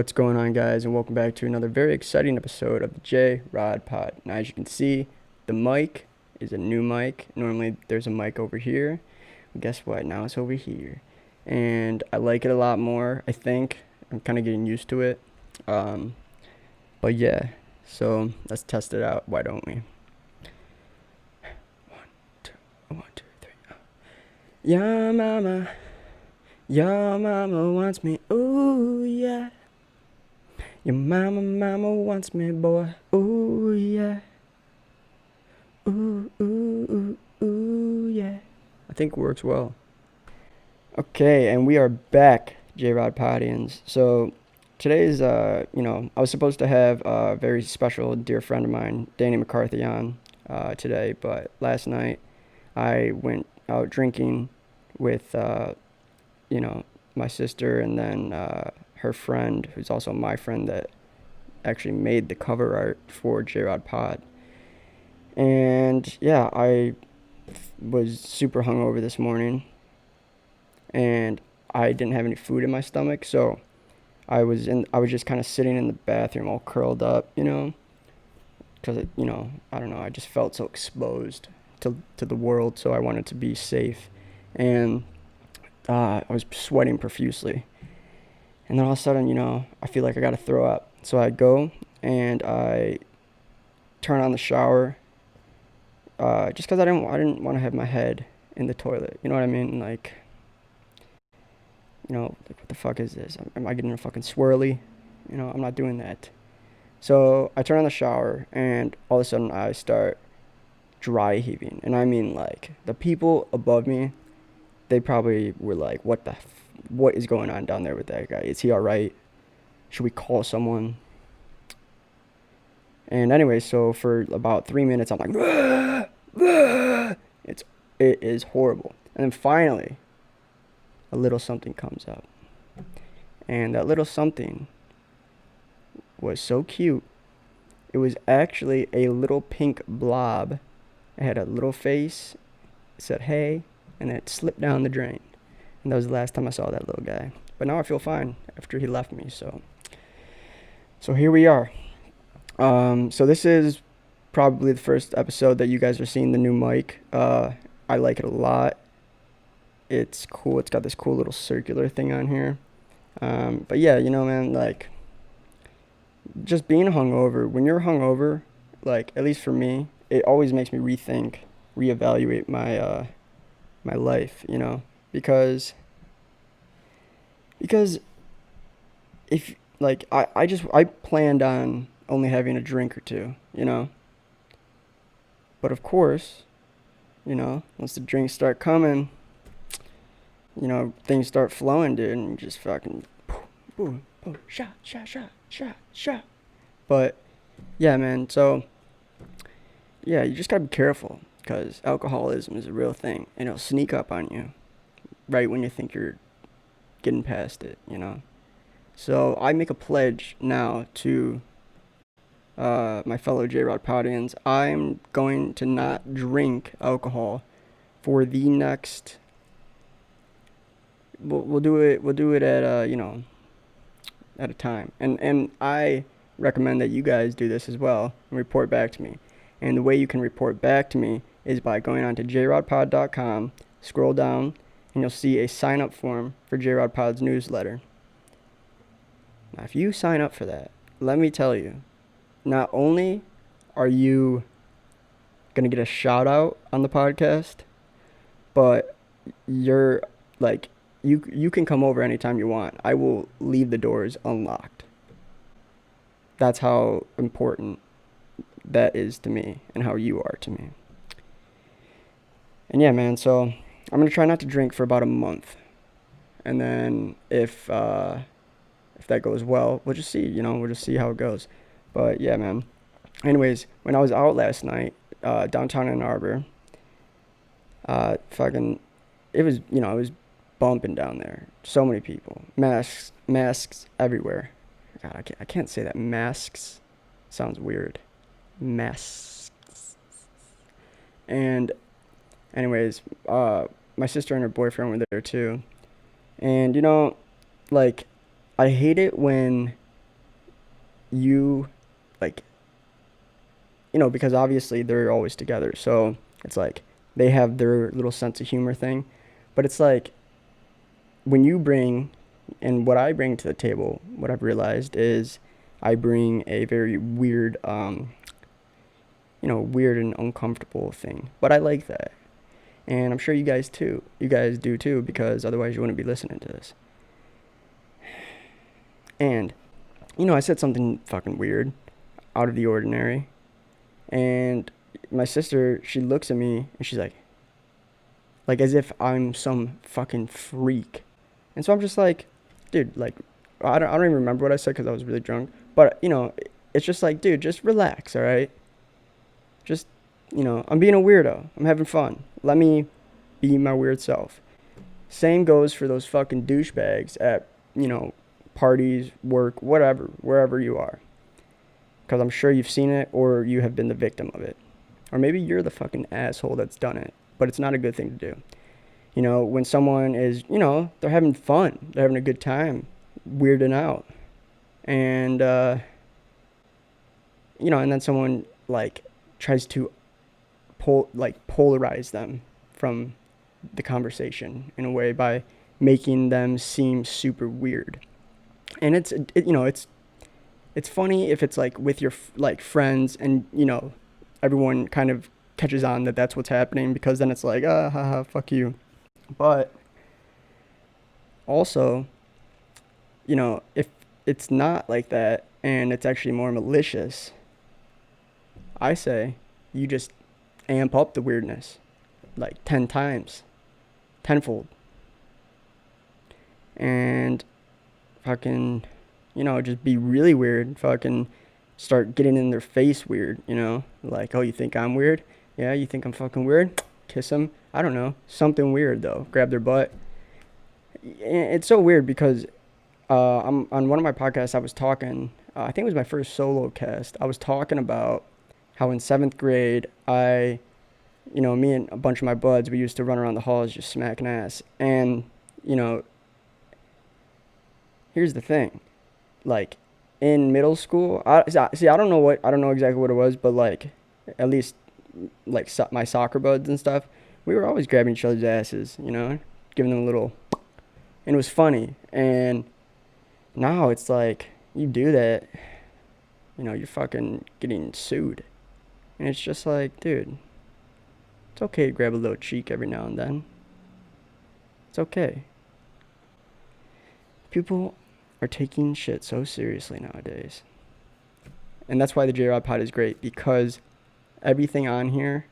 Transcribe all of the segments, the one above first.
What's going on, guys, and welcome back to another very exciting episode of the Jrod Pod. Now, as you can see, the mic is a new mic. Normally, there's a mic over here. Guess what? Now it's over here. And I like it a lot more, I think. I'm kind of getting used to it. But yeah, so let's test it out. Why don't we? One, two, three. Your mama wants me, ooh yeah. Your mama wants me, boy, ooh yeah. Ooh yeah. I think it works well. Okay, and we are back, Jrod Podians. So today's, I was supposed to have a very special dear friend of mine, Danny McCarthy, on today, but last night I went out drinking with, my sister, and then her friend, who's also my friend that actually made the cover art for Jrod Pod. And yeah, I was super hungover this morning, and I didn't have any food in my stomach, so I was just kind of sitting in the bathroom all curled up, because I don't know, I just felt so exposed to the world, so I wanted to be safe, and I was sweating profusely. And then all of a sudden, I feel like I got to throw up. So I go and I turn on the shower, just because I didn't want to have my head in the toilet. You know what I mean? Like what the fuck is this? Am I getting a fucking swirly? I'm not doing that. So I turn on the shower, and all of a sudden I start dry heaving. And I mean, like, the people above me, they probably were like, what is going on down there with that guy? Is he all right? Should we call someone? And anyway, so for about 3 minutes, I'm like, "Bleh, bleh." It is horrible. And then finally, a little something comes up. And that little something was so cute. It was actually a little pink blob. It had a little face. It said, hey, and it slipped down the drain. And that was the last time I saw that little guy. But now I feel fine after he left me, so here we are. So this is probably the first episode that you guys are seeing the new mic. I like it a lot. It's cool. It's got this cool little circular thing on here. But yeah, man, like, just being hungover. When you're hungover, like, at least for me, it always makes me reevaluate my my life, because if, like, I planned on only having a drink or two, but of course, once the drinks start coming, things start flowing, dude, and just fucking boom, boom, shot. But yeah, man, so yeah, you just gotta be careful, because alcoholism is a real thing, and it'll sneak up on you right when you think you're getting past it, So I make a pledge now to my fellow Jrod Podians. I'm going to not drink alcohol for the next. We'll do it at at a time, and I recommend that you guys do this as well and report back to me. And the way you can report back to me is by going on to jrodpod.com, scroll down, and you'll see a sign-up form for Jrod Pod's newsletter. Now, if you sign up for that, let me tell you, not only are you going to get a shout-out on the podcast, but you're, like, you can come over anytime you want. I will leave the doors unlocked. That's how important that is to me and how you are to me. And yeah, man, so I'm going to try not to drink for about a month. And then if that goes well, we'll just see, we'll just see how it goes. But yeah, man. Anyways, when I was out last night, downtown Ann Arbor, it was bumping down there. So many people. Masks everywhere. God, I can't say that. Masks sounds weird. Masks. And anyways, my sister and her boyfriend were there too. And like, I hate it when you, like, because obviously they're always together, so it's like they have their little sense of humor thing, but it's like when you bring, and what I bring to the table, what I've realized is I bring a very weird, weird and uncomfortable thing, but I like that, and I'm sure you guys too, you guys do too, because otherwise you wouldn't be listening to this. And I said something fucking weird, out of the ordinary, and my sister, she looks at me and she's like as if I'm some fucking freak. And so I'm just like, dude, like, I don't even remember what I said because I was really drunk. But, it's just like, dude, just relax, all right? Just, I'm being a weirdo. I'm having fun. Let me be my weird self. Same goes for those fucking douchebags at, parties, work, whatever, wherever you are. Because I'm sure you've seen it or you have been the victim of it. Or maybe you're the fucking asshole that's done it. But it's not a good thing to do. When someone is, they're having fun, they're having a good time, weirding out. And, and then someone, like, tries to polarize them from the conversation in a way by making them seem super weird. And it's funny if it's like with your like friends and everyone kind of catches on that that's what's happening, because then it's like haha, fuck you. But also, if it's not like that and it's actually more malicious, I say you just amp up the weirdness like 10 times, tenfold, and fucking, just be really weird, fucking start getting in their face weird, like, oh, you think I'm weird? Yeah, you think I'm fucking weird? Kiss them. I don't know, something weird though. Grab their butt. It's so weird because I'm on one of my podcasts. I was talking. I think it was my first solo cast. I was talking about how in 7th grade, me and a bunch of my buds, we used to run around the halls just smacking ass. And here's the thing, like in middle school, I don't know exactly what it was, but like at least like my soccer buds and stuff, we were always grabbing each other's asses, giving them a little, and it was funny. And now it's like you do that, you're fucking getting sued, and it's just like, dude, it's okay to grab a little cheek every now and then. It's okay. People are taking shit so seriously nowadays. And that's why the Jrod Pod is great, because everything on here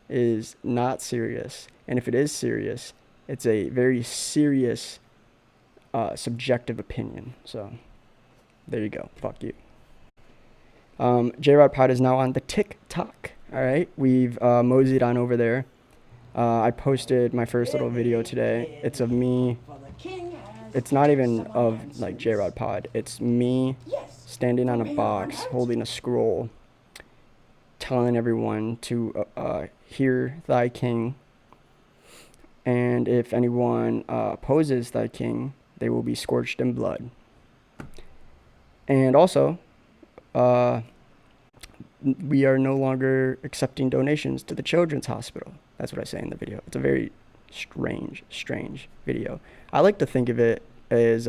is not serious. And if it is serious, it's a very serious subjective opinion. So there you go. Fuck you. Jrod Pod is now on the TikTok. All right, we've moseyed on over there. I posted my first little video today. It's of me. It's not even of like Jrod Pod. It's me standing on a box, holding a scroll, telling everyone to hear thy king. And if anyone opposes thy king, they will be scorched in blood. And also, we are no longer accepting donations to the children's hospital. That's what I say in the video. It's a very strange video. I like to think of it as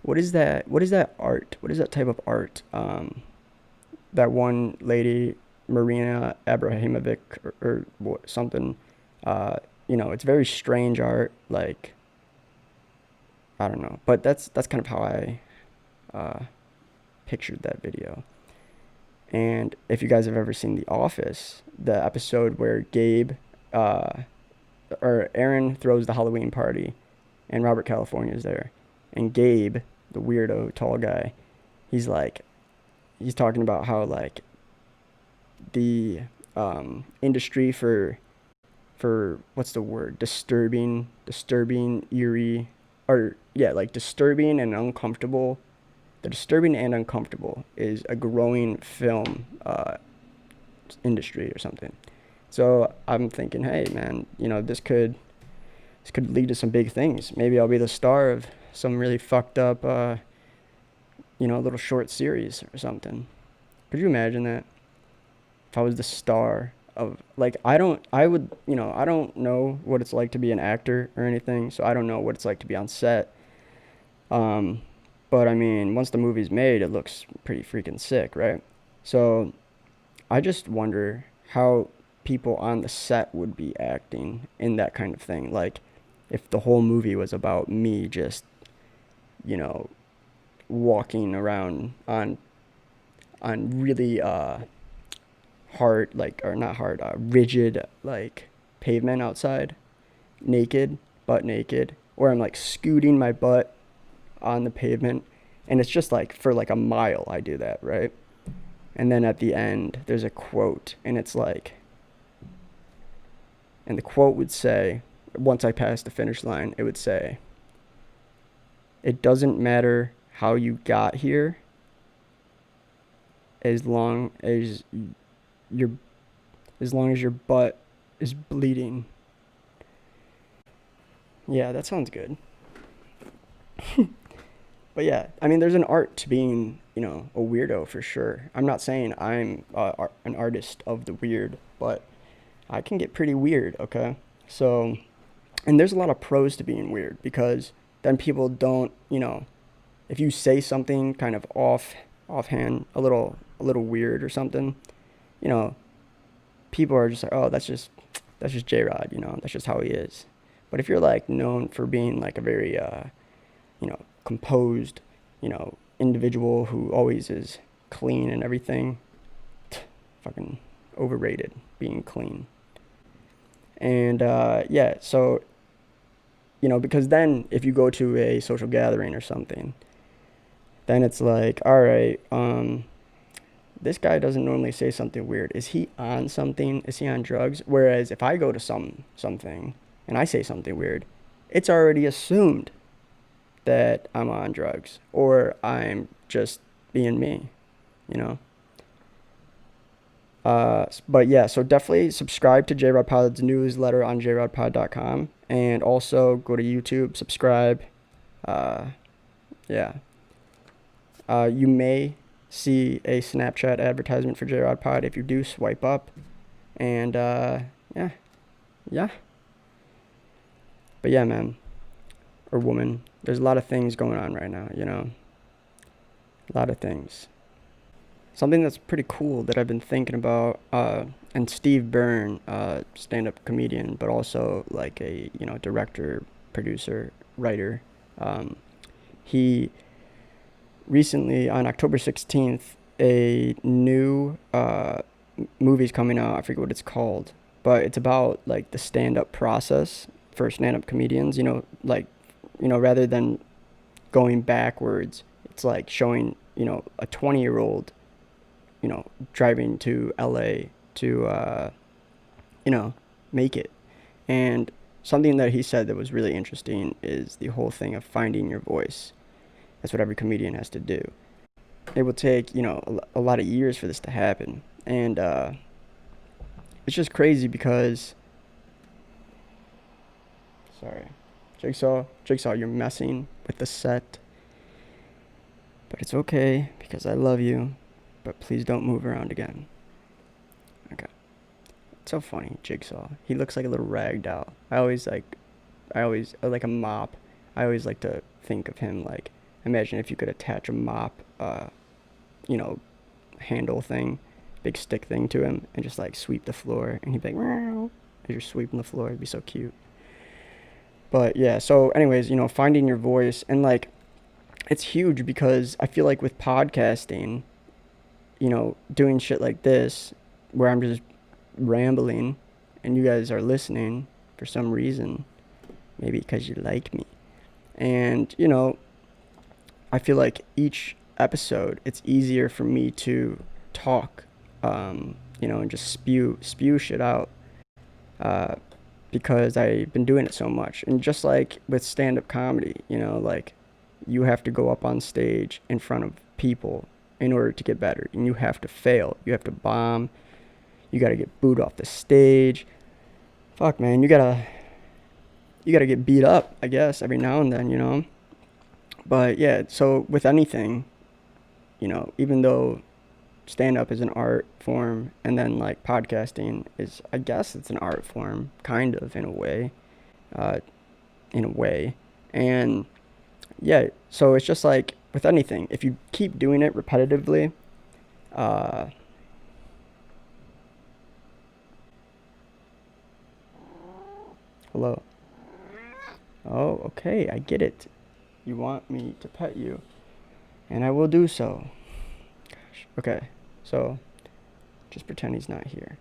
what is that art? What is that type of art? That one lady, Marina Abrahamovic or something. It's very strange art. Like, I don't know, but that's kind of how I pictured that video. And if you guys have ever seen The Office, the episode where Gabe or Aaron throws the Halloween party and Robert California is there, and Gabe, the weirdo tall guy, he's talking about how like the industry for what's the word, disturbing, eerie, or yeah, like disturbing and uncomfortable. The disturbing and uncomfortable is a growing film industry or something. So I'm thinking, hey man, this could lead to some big things. Maybe I'll be the star of some really fucked up a little short series or something. Could you imagine that? If I was the star of, like, I don't know what it's like to be an actor or anything, so I don't know what it's like to be on set. Um, but I mean, once the movie's made, it looks pretty freaking sick, right? So I just wonder how people on the set would be acting in that kind of thing. Like, if the whole movie was about me just, you know, walking around on really hard, like, or not hard, rigid, like, pavement outside, naked, butt naked, or I'm like scooting my butt on the pavement, and it's just like for like a mile I do that, right? And then at the end there's a quote, and it's like, and the quote would say, once I pass the finish line, it would say, it doesn't matter how you got here as long as your your butt is bleeding. Yeah, that sounds good. But yeah, I mean, there's an art to being, a weirdo for sure. I'm not saying I'm an artist of the weird, but I can get pretty weird, okay? So, and there's a lot of pros to being weird, because then people don't, if you say something kind of offhand, a little weird or something, you know, people are just like, oh, that's just J-Rod, that's just how he is. But if you're like known for being like a very composed, individual who always is clean and everything, fucking overrated being clean. And yeah, so because then if you go to a social gathering or something, then it's like, all right, this guy doesn't normally say something weird. Is he on something? Is he on drugs? Whereas if I go to something and I say something weird, it's already assumed that I'm on drugs or I'm just being me, you know? But yeah, so definitely subscribe to Jrod Pod's newsletter on jrodpod.com, and also go to YouTube, subscribe. Uh, yeah. You may see a Snapchat advertisement for Jrod Pod. If you do, swipe up. And yeah, yeah. But yeah, man, or woman, there's a lot of things going on right now, A lot of things. Something that's pretty cool that I've been thinking about, and Steve Byrne, stand-up comedian, but also like a, director, producer, writer. He recently, on October 16th, a new movie's coming out. I forget what it's called, but it's about like the stand-up process for stand-up comedians, rather than going backwards, it's like showing, a 20-year-old, driving to LA to, make it. And something that he said that was really interesting is the whole thing of finding your voice. That's what every comedian has to do. It will take, a lot of years for this to happen. And it's just crazy because, sorry, Jigsaw, you're messing with the set. But it's okay because I love you. But please don't move around again. Okay. It's so funny, Jigsaw. He looks like a little rag doll. I always like a mop. I always like to think of him like, imagine if you could attach a mop, you know, handle thing, big stick thing to him, and just like sweep the floor, and he'd be like, meow, as you're sweeping the floor. It'd be so cute. But yeah, so anyways, finding your voice, and like, it's huge because I feel like with podcasting, doing shit like this, where I'm just rambling, and you guys are listening for some reason, maybe because you like me, and I feel like each episode, it's easier for me to talk, and just spew shit out, uh, because I've been doing it so much. And just like with stand-up comedy, like, you have to go up on stage in front of people in order to get better, and you have to fail, you have to bomb, you gotta get booed off the stage. Fuck, man, you gotta get beat up, I guess, every now and then, But yeah, so with anything, even though stand-up is an art form, and then like podcasting is, I guess it's an art form, kind of, uh, in a way. And yeah, so it's just like with anything, if you keep doing it repetitively, uh, hello. Oh, okay, I get it. You want me to pet you, and I will do so. Gosh. Okay, so just pretend he's not here.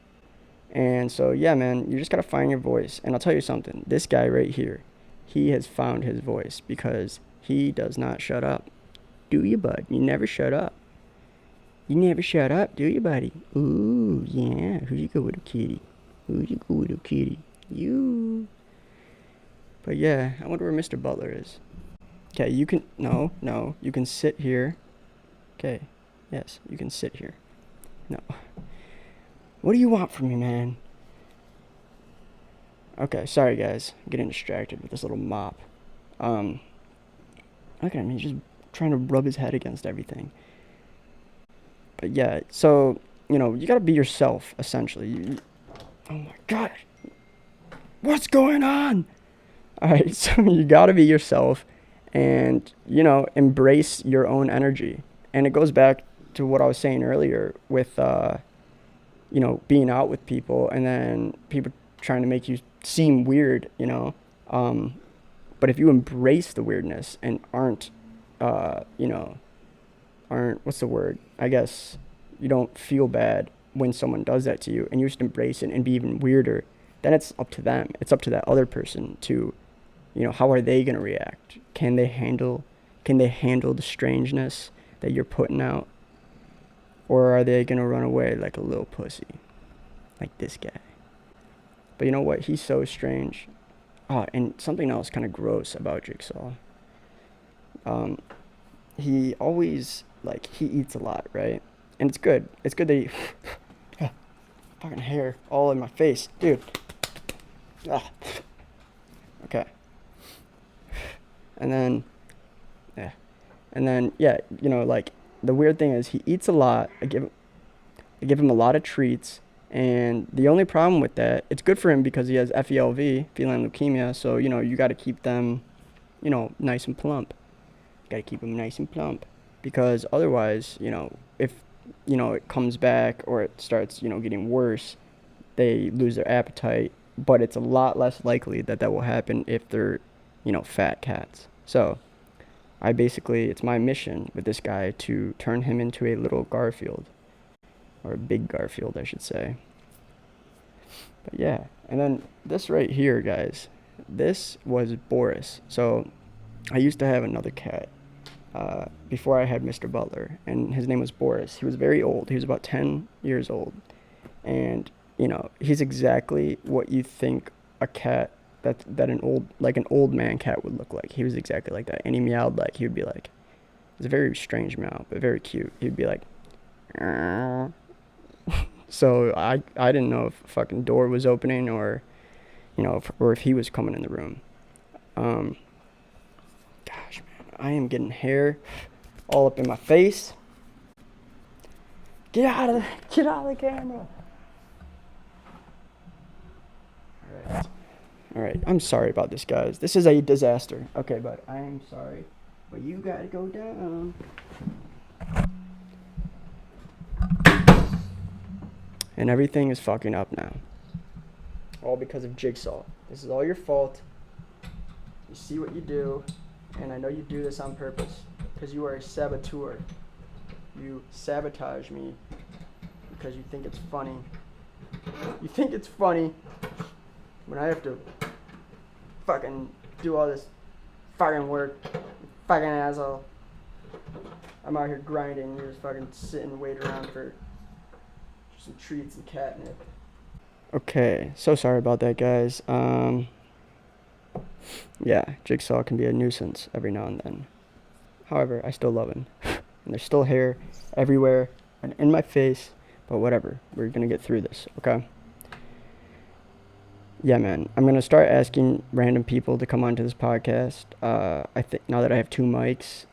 And so, yeah, man, you just gotta find your voice. And I'll tell you something, this guy right here, he has found his voice because he does not shut up. Do you, bud? You never shut up. You never shut up, do you, buddy? Ooh, yeah. Who'd you go with, a kitty? Who'd you go with, a kitty? You. But yeah, I wonder where Mr. Butler is. Okay, you can, no, you can sit here. Okay, yes, you can sit here. No. What do you want from me, man? Okay, sorry guys, I'm getting distracted with this little mop. Look at him, he's just trying to rub his head against everything. But yeah, so, you gotta be yourself, essentially. Oh my god, what's going on? Alright, so you gotta be yourself and, embrace your own energy. And it goes back to what I was saying earlier with, being out with people and then people trying to make you seem weird. But if you embrace the weirdness and aren't, what's the word? I guess you don't feel bad when someone does that to you and you just embrace it and be even weirder, then it's up to them. It's up to that other person to, how are they going to react? Can they handle the strangeness that you're putting out? Or are they going to run away like a little pussy? Like this guy. But you know what? He's so strange. Oh, and something else kind of gross about Jigsaw. He always, he eats a lot, right? And it's good. It's good that he... fucking hair all in my face. Dude. Ah. Okay. And then... Yeah. And then, yeah, the weird thing is he eats a lot. I give him a lot of treats. And the only problem with that, it's good for him because he has FELV, feline leukemia. So, you got to keep them, nice and plump. Got to keep them nice and plump. Because otherwise, if, it comes back or it starts, getting worse, they lose their appetite. But it's a lot less likely that will happen if they're, fat cats. So, it's my mission with this guy to turn him into a little Garfield. Or a big Garfield, I should say. But yeah, and then this right here, guys, this was Boris. So I used to have another cat before I had Mr. Butler, and his name was Boris. He was very old. He was about 10 years old. And, he's exactly what you think a cat that an old man cat would look like. He was exactly like that. And he meowed like, he would be like, it was a very strange meow, but very cute. He'd be like, so I didn't know if a fucking door was opening or, or if he was coming in the room. Gosh, man, I am getting hair all up in my face. Get out of the camera. All right. I'm sorry about this, guys. This is a disaster. Okay, but I am sorry. But you gotta go down. And everything is fucking up now. All because of Jigsaw. This is all your fault. You see what you do. And I know you do this on purpose. Because you are a saboteur. You sabotage me. Because you think it's funny. You think it's funny when I have to fucking do all this fucking work. Fucking asshole. I'm out here grinding. You're just fucking sitting and waiting around for some treats and catnip. Okay, so sorry about that, guys. Yeah, Jigsaw can be a nuisance every now and then. However, I still love him. And there's still hair everywhere and in my face, but whatever. We're gonna get through this, okay? yeah, man, I'm gonna start asking random people to come onto this podcast. I think now that I have two mics,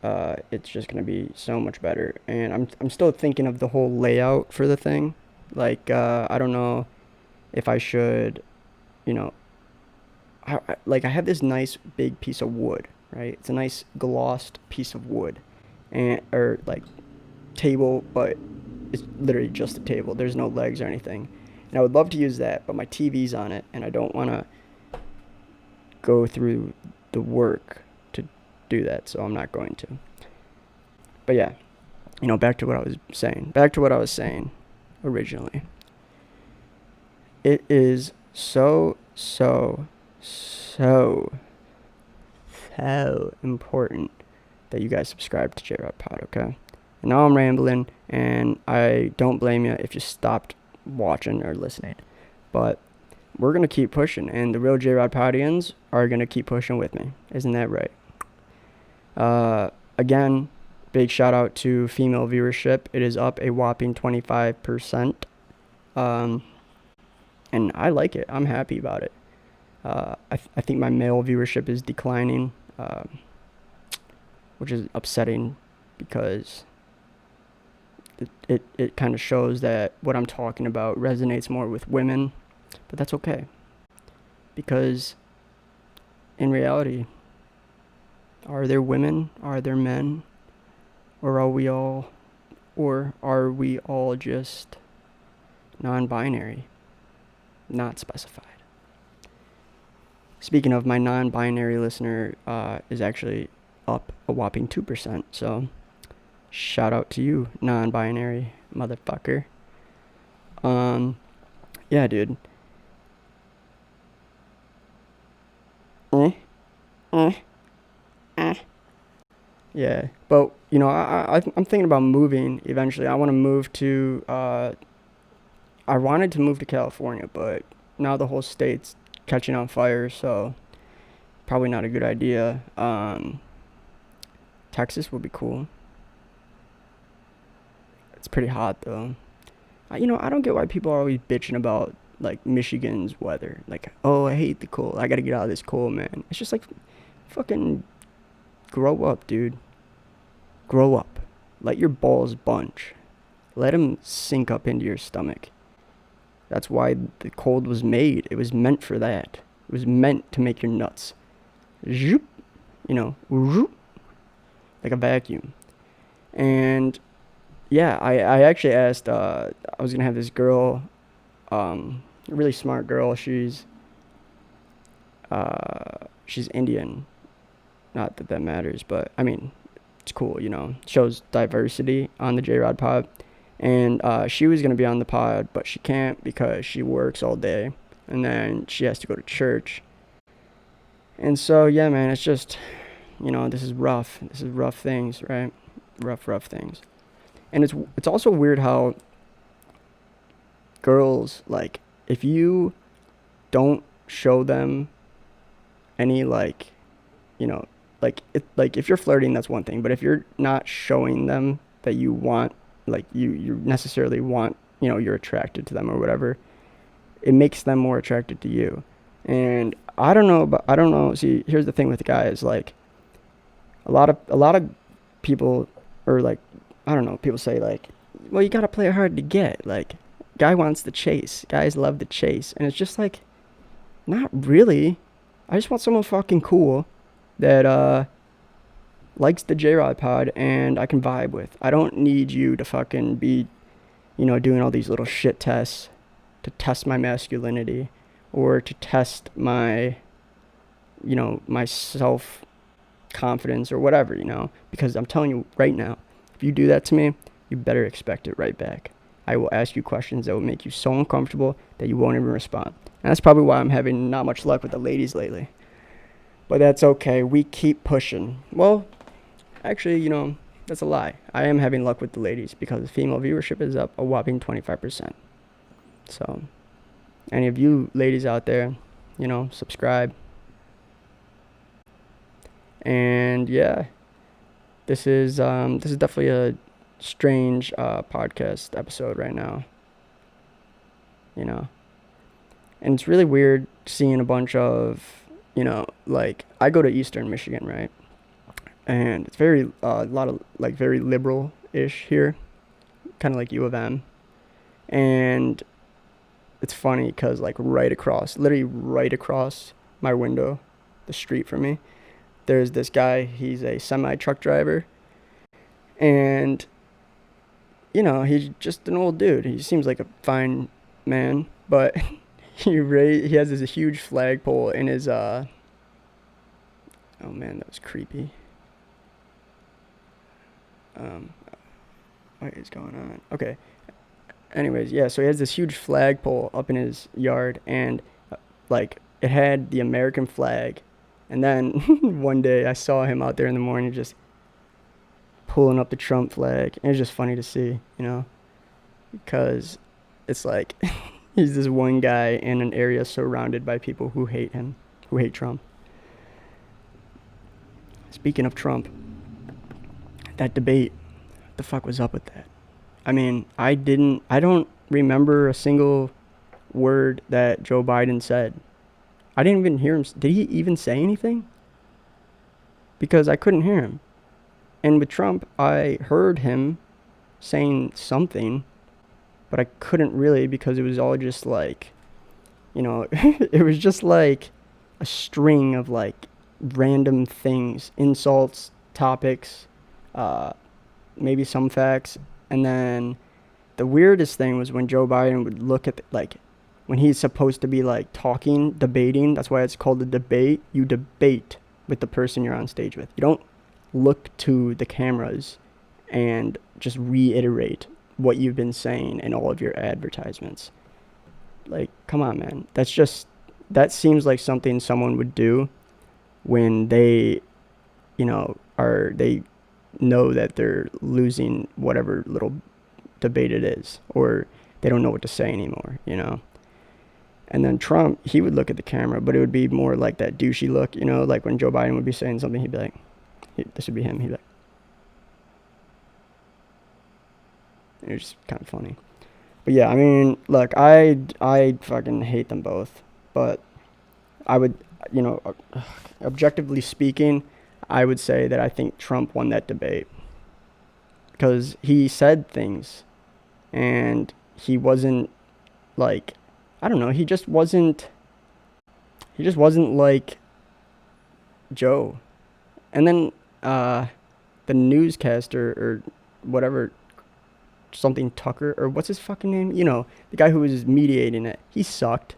it's just gonna be so much better. And I'm still thinking of the whole layout for the thing. Like, I don't know if I should, you know, like I have this nice big piece of wood, right? It's a nice glossed piece of wood, and or like table, but it's literally just a table. There's no legs or anything. And I would love to use that, but my TV's on it, and I don't want to go through the work to do that, so I'm not going to. But yeah, back to what I was saying. Back to what I was saying originally. It is so important that you guys subscribe to Jrod Pod, okay? And now I'm rambling, and I don't blame you if you stopped watching or listening. But we're going to keep pushing, and the real Jrod Podians are going to keep pushing with me. Isn't that right? Again, big shout out to female viewership. It is up a whopping 25%. And I like it. I'm happy about it. I think my male viewership is declining, which is upsetting because it kind of shows that what I'm talking about resonates more with women, but that's okay. Because in reality, are there women? Are there men? Or are we all just non-binary? Not specified. Speaking of, my non-binary listener is actually up a whopping 2%. So, shout out to you, non-binary motherfucker. Yeah, dude. Yeah, but I'm thinking about moving eventually. I want to move to. I wanted to move to California, but now the whole state's catching on fire, so probably not a good idea. Texas would be cool. It's pretty hot though. I don't get why people are always bitching about like Michigan's weather. Like, oh, I hate the cold. I gotta get out of this cold, man. It's just like, fucking grow up, dude. Grow up. Let your balls bunch. Let them sink up into your stomach. That's why the cold was made. It was meant for that. It was meant to make your nuts zoop, zoop, like a vacuum. And yeah, I actually asked, I was gonna have this girl, a really smart girl. She's Indian. Not that that matters, but I mean, it's cool, shows diversity on the Jrod Pod. And she was going to be on the pod, but she can't because she works all day. And then she has to go to church. And so, yeah, man, it's just, this is rough. This is rough things, right? Rough things. And it's also weird how girls, like, if you don't show them any, like, if you're flirting, that's one thing. But if you're not showing them that you want, like you necessarily want, you're attracted to them or whatever, it makes them more attracted to you. And I don't know. See, here's the thing with the guys, like a lot of people, or like, I don't know, people say like, well, you gotta play hard to get. Like, guy wants the chase. Guys love the chase. And it's just like, not really. I just want someone fucking cool that likes the Jrod Pod and I can vibe with. I don't need you to fucking be, doing all these little shit tests to test my masculinity or to test my, my self confidence or whatever, because I'm telling you right now, if you do that to me, you better expect it right back. I will ask you questions that will make you so uncomfortable that you won't even respond. And that's probably why I'm having not much luck with the ladies lately. But that's okay. We keep pushing. Well, actually, that's a lie. I am having luck with the ladies because female viewership is up a whopping 25%. So, any of you ladies out there, subscribe. And yeah, this is definitely a strange podcast episode right now. And it's really weird seeing a bunch of, like, I go to Eastern Michigan, right? And it's very, a lot of, like, very liberal-ish here, kind of like U of M. And it's funny because, like, literally right across my window, the street from me, there's this guy. He's a semi-truck driver. And, he's just an old dude. He seems like a fine man, but he has this huge flagpole in his, oh man, that was creepy. What is going on? Okay. Anyways, yeah, so he has this huge flagpole up in his yard, and like it had the American flag. And then one day I saw him out there in the morning just pulling up the Trump flag. And it was just funny to see, because it's like he's this one guy in an area surrounded by people who hate him, who hate Trump. Speaking of Trump, that debate, what the fuck was up with that? I mean, I don't remember a single word that Joe Biden said. I didn't even hear him. Did he even say anything? Because I couldn't hear him. And with Trump, I heard him saying something, but I couldn't really, because it was all just like, it was just like a string of like random things, insults, topics, maybe some facts. And then the weirdest thing was when Joe Biden would look at when he's supposed to be like talking, debating. That's why it's called a debate. You debate with the person you're on stage with. You don't look to the cameras and just reiterate what you've been saying in all of your advertisements. Like, come on, man. That seems like something someone would do when they, they know that they're losing whatever little debate it is, or they don't know what to say anymore, And then Trump, he would look at the camera, but it would be more like that douchey look, like when Joe Biden would be saying something, he'd be like, this would be him, he'd be like, it was just kind of funny. But yeah, I mean, look, I fucking hate them both, but I would, objectively speaking, I would say that I think Trump won that debate because he said things and he wasn't like, I don't know, he just wasn't like Joe. And then the newscaster or whatever, something Tucker, or what's his fucking name? The guy who was mediating it, he sucked,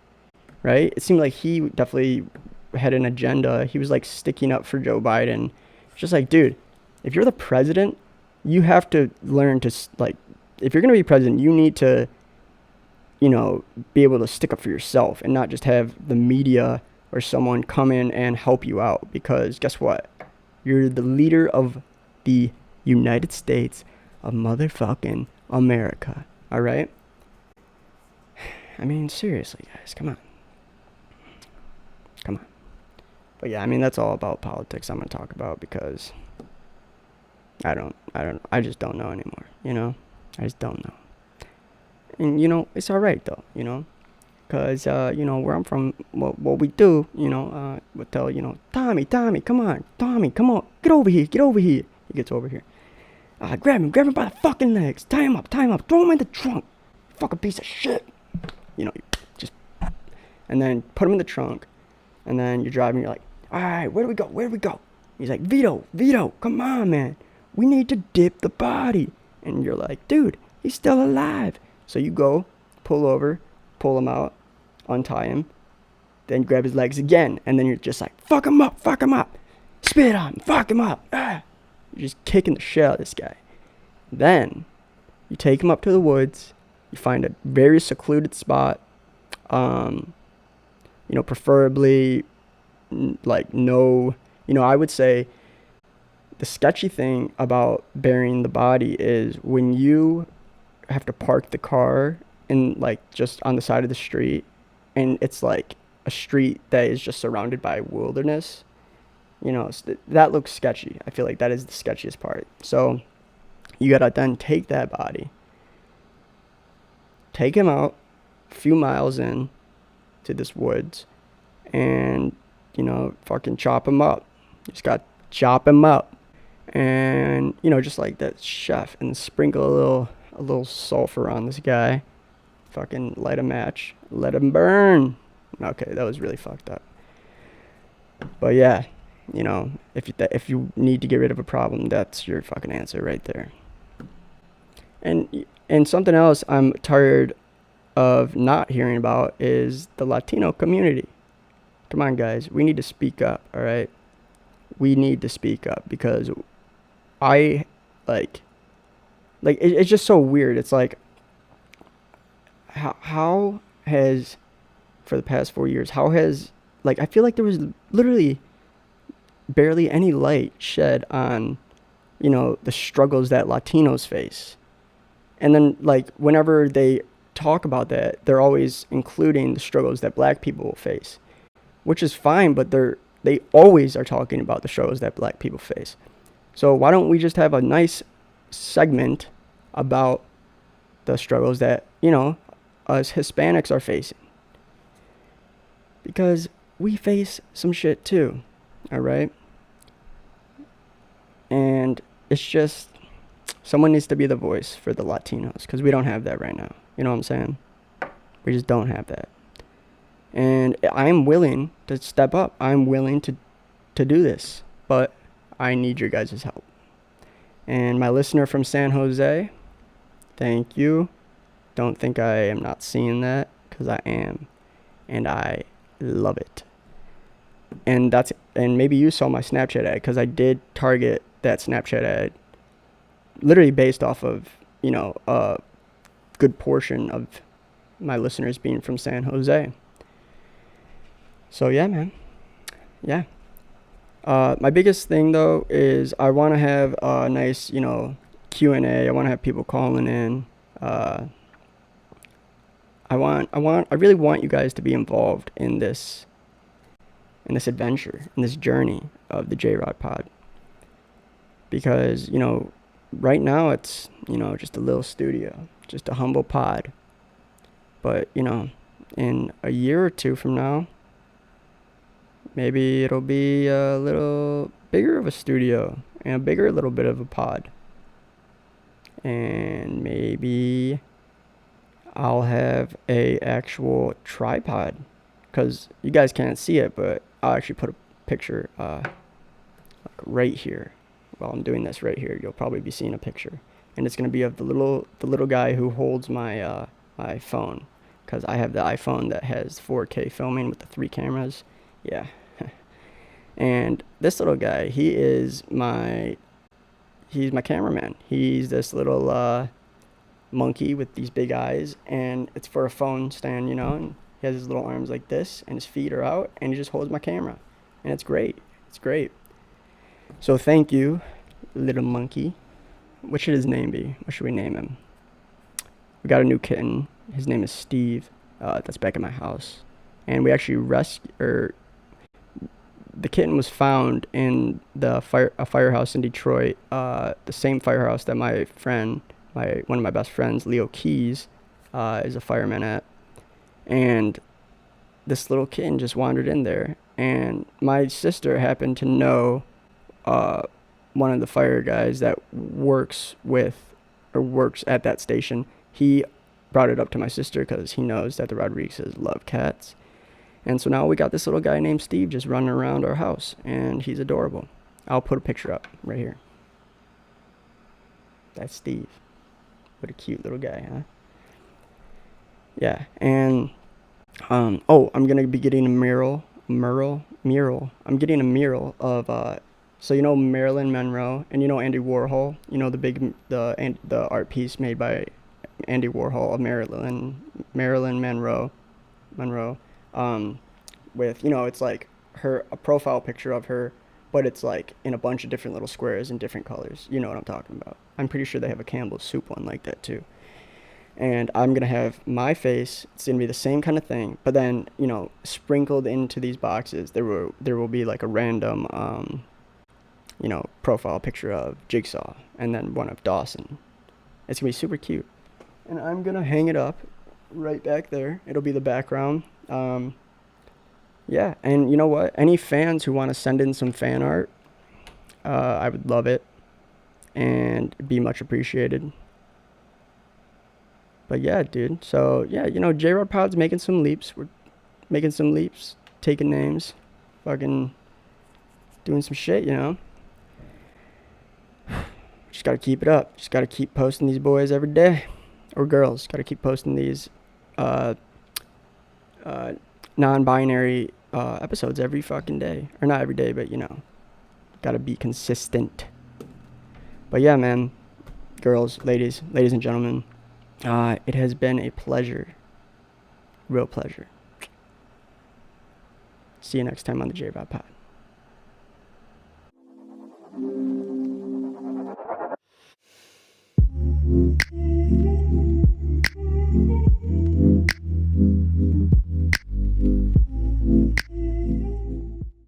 right? It seemed like he definitely had an agenda. He was like sticking up for Joe Biden. It's just like, dude, if you're the president, you have to learn to, like, if you're going to be president, you need to, be able to stick up for yourself and not just have the media or someone come in and help you out. Because guess what? You're the leader of the United States of motherfucking America. All right? I mean, seriously, guys, come on. Come on. But yeah, I mean, that's all about politics I'm going to talk about because I just don't know anymore, I just don't know. And, it's all right, though, because, where I'm from, what we do, we'll tell, Tommy, come on, get over here. He gets over here. Grab him by the fucking legs, tie him up, throw him in the trunk, fucking piece of shit. Just, and then put him in the trunk, and then you're driving, you're like, all right, where do we go? He's like, Vito, come on, man. We need to dip the body. And you're like, dude, he's still alive. So you go, pull over, pull him out, untie him, then grab his legs again. And then you're just like, fuck him up. Spit on him, fuck him up. You're just kicking the shit out of this guy. Then you take him up to the woods. You find a very secluded spot. Preferably like no, I would say the sketchy thing about burying the body is when you have to park the car in like just on the side of the street, and it's like a street that is just surrounded by wilderness, that looks sketchy. I feel like that is the sketchiest part. So you gotta then take that body, take him out a few miles in, to this woods and, fucking chop him up. Just got to chop him up. And, just like that chef, and sprinkle a little sulfur on this guy. Fucking light a match. Let him burn. Okay, that was really fucked up. But yeah, if you need to get rid of a problem, that's your fucking answer right there. And something else I'm tired of not hearing about is the Latino community. Come on, guys, we need to speak up, all right? We need to speak up, because it's just so weird. It's like, how has, for the past 4 years, I feel like there was literally barely any light shed on, the struggles that Latinos face. And then, whenever they talk about that, they're always including the struggles that black people face, which is fine, but they always are talking about the struggles that black people face. So why don't we just have a nice segment about the struggles that, us Hispanics are facing? Because we face some shit too, all right? And it's just, someone needs to be the voice for the Latinos, because we don't have that right now. You know what I'm saying? We just don't have that. And I'm willing to step up. I'm willing to do this, but I need your guys' help. And my listener from San Jose, thank you. Don't think I am not seeing that, because I am. And I love it. And maybe you saw my Snapchat ad, because I did target that Snapchat ad literally based off of, a good portion of my listeners being from San Jose. So yeah, man. Yeah. My biggest thing though is I want to have a nice, Q&A. I want to have people calling in. I really want you guys to be involved in this adventure, in this journey of the Jrod Pod. Because, right now it's, just a little studio, just a humble pod. But, in a year or two from now, maybe it'll be a little bigger of a studio and a bigger little bit of a pod. And maybe I'll have a actual tripod, because you guys can't see it, but I'll actually put a picture right here. While I'm doing this right here, you'll probably be seeing a picture, and it's gonna be of the little guy who holds my my phone, because I have the iPhone that has 4K filming with the 3 cameras. Yeah. And this little guy, he's my cameraman. He's this little monkey with these big eyes, and it's for a phone stand, and he has his little arms like this, and his feet are out, and he just holds my camera, and it's great. It's great. So thank you, little monkey. What should his name be? What should we name him? We got a new kitten. His name is Steve. That's back at my house, and we actually the kitten was found in a firehouse in Detroit, the same firehouse that one of my best friends, Leo Keys, is a fireman at. And this little kitten just wandered in there, and my sister happened to know one of the fire guys that works at that station. He brought it up to my sister because he knows that the Rodriguezes love cats. And so now we got this little guy named Steve just running around our house, and he's adorable. I'll put a picture up right here. That's Steve. What a cute little guy, huh? Yeah, and I'm gonna be getting a mural. I'm getting a mural of so Marilyn Monroe, and Andy Warhol. The art piece made by Andy Warhol of Marilyn Monroe. With it's like a profile picture of her, but it's like in a bunch of different little squares in different colors. You know what I'm talking about. I'm pretty sure they have a Campbell's soup one like that too. And I'm gonna have my face. It's gonna be the same kind of thing, but then sprinkled into these boxes there will be like a random profile picture of Jigsaw, and then one of Dawson. It's gonna be super cute, and I'm gonna hang it up right back there. It'll be the background Yeah, and you know what? Any fans who want to send in some fan art, I would love it and be much appreciated. But yeah, dude. So yeah, Jrod Pod's making some leaps. We're making some leaps, taking names, fucking doing some shit. Just gotta keep it up. Just gotta keep posting these boys every day, or girls. Gotta keep posting these uh, uh, non-binary episodes every fucking day, or not every day, but gotta be consistent. But yeah, man, girls, ladies and gentlemen, it has been a pleasure, real pleasure. See you next time on the Jrod Pod.